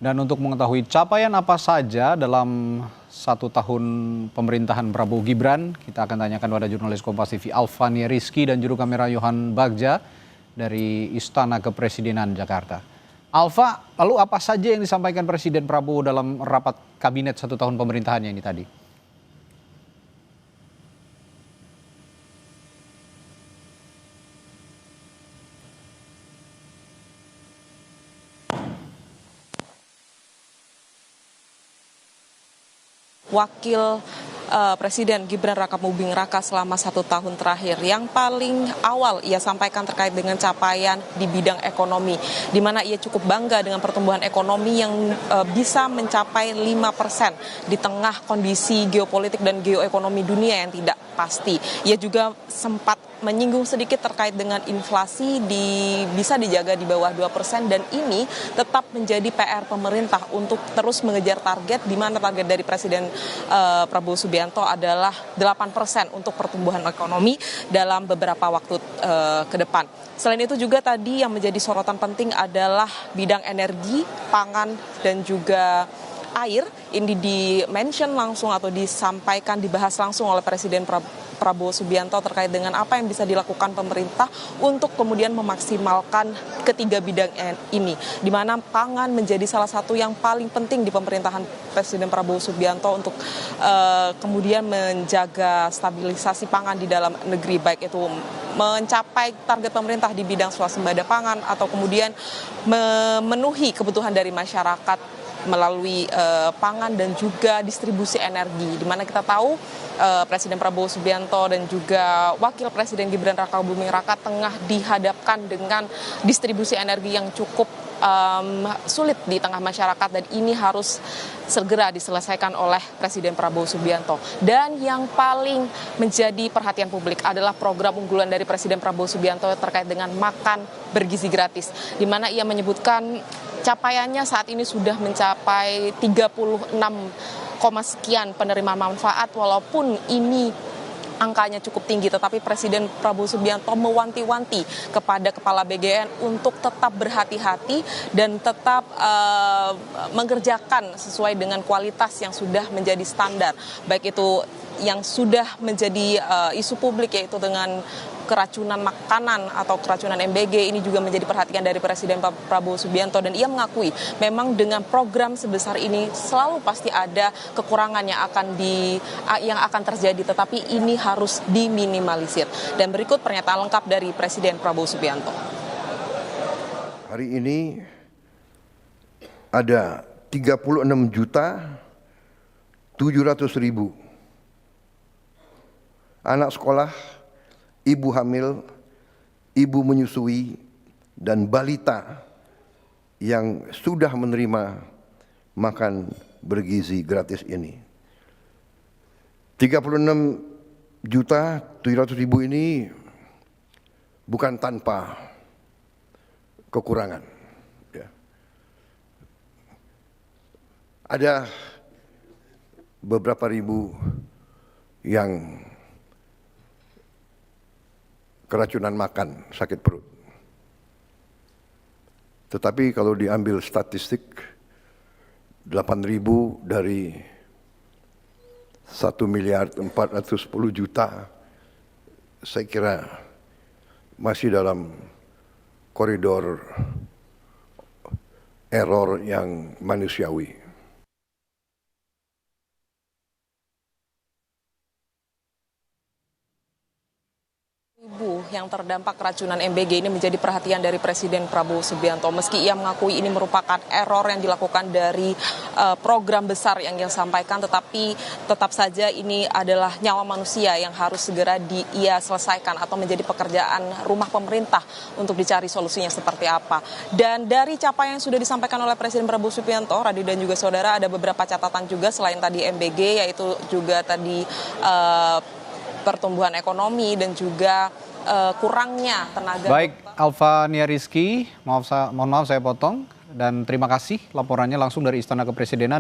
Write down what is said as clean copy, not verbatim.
Dan untuk mengetahui capaian apa saja dalam 1 tahun pemerintahan Prabowo Gibran, kita akan tanyakan pada jurnalis Kompas TV Alfania Rizky dan juru kamera Yohan Bagja dari Istana Kepresidenan Jakarta. Alfa, lalu apa saja yang disampaikan Presiden Prabowo dalam rapat kabinet 1 tahun pemerintahannya ini tadi? Wakil Presiden Gibran Rakabuming Raka selama 1 tahun terakhir. Yang paling awal ia sampaikan terkait dengan capaian di bidang ekonomi, di mana ia cukup bangga dengan pertumbuhan ekonomi yang bisa mencapai 5% di tengah kondisi geopolitik dan geoekonomi dunia yang tidak pasti. Ia juga sempat menyinggung sedikit terkait dengan inflasi bisa dijaga di bawah 2% dan ini tetap menjadi PR pemerintah untuk terus mengejar target, di mana target dari Presiden Prabowo Subianto adalah 8% untuk pertumbuhan ekonomi dalam beberapa waktu ke depan. Selain itu juga tadi yang menjadi sorotan penting adalah bidang energi, pangan dan juga air. Ini di-mention langsung atau disampaikan, dibahas langsung oleh Presiden Prabowo Subianto terkait dengan apa yang bisa dilakukan pemerintah untuk kemudian memaksimalkan ketiga bidang ini, di mana pangan menjadi salah satu yang paling penting di pemerintahan Presiden Prabowo Subianto untuk kemudian menjaga stabilisasi pangan di dalam negeri, baik itu mencapai target pemerintah di bidang swasembada pangan atau kemudian memenuhi kebutuhan dari masyarakat melalui pangan dan juga distribusi energi, di mana kita tahu Presiden Prabowo Subianto dan juga Wakil Presiden Gibran Rakabuming Raka tengah dihadapkan dengan distribusi energi yang cukup sulit di tengah masyarakat, dan ini harus segera diselesaikan oleh Presiden Prabowo Subianto. Dan yang paling menjadi perhatian publik adalah program unggulan dari Presiden Prabowo Subianto terkait dengan makan bergizi gratis, di mana ia menyebutkan capaiannya saat ini sudah mencapai 36, sekian penerima manfaat. Walaupun ini angkanya cukup tinggi, tetapi Presiden Prabowo Subianto mewanti-wanti kepada Kepala BGN untuk tetap berhati-hati dan tetap mengerjakan sesuai dengan kualitas yang sudah menjadi standar, baik itu yang sudah menjadi isu publik, yaitu dengan keracunan makanan atau keracunan MBG. Ini juga menjadi perhatian dari Presiden Prabowo Subianto, dan ia mengakui memang dengan program sebesar ini selalu pasti ada kekurangan yang akan terjadi, tetapi ini harus diminimalisir. Dan berikut pernyataan lengkap dari Presiden Prabowo Subianto. Hari ini ada 36.700.000 anak sekolah, ibu hamil, ibu menyusui, dan balita yang sudah menerima makan bergizi gratis ini. 36.700.000 ini bukan tanpa kekurangan. Ya. Ada beberapa ribu yang keracunan makan, sakit perut. Tetapi kalau diambil statistik, 8.000 dari 1.410.000.000, saya kira masih dalam koridor error yang manusiawi. Yang terdampak keracunan MBG ini menjadi perhatian dari Presiden Prabowo Subianto. Meski ia mengakui ini merupakan error yang dilakukan dari program besar yang ia sampaikan, tetapi tetap saja ini adalah nyawa manusia yang harus segera ia selesaikan atau menjadi pekerjaan rumah pemerintah untuk dicari solusinya seperti apa. Dan dari capaian yang sudah disampaikan oleh Presiden Prabowo Subianto, Radio dan juga saudara, ada beberapa catatan juga selain tadi MBG, yaitu juga tadi pertumbuhan ekonomi dan juga kurangnya tenaga. Baik, Alfania Rizky, mohon maaf saya potong, dan terima kasih laporannya langsung dari Istana Kepresidenan.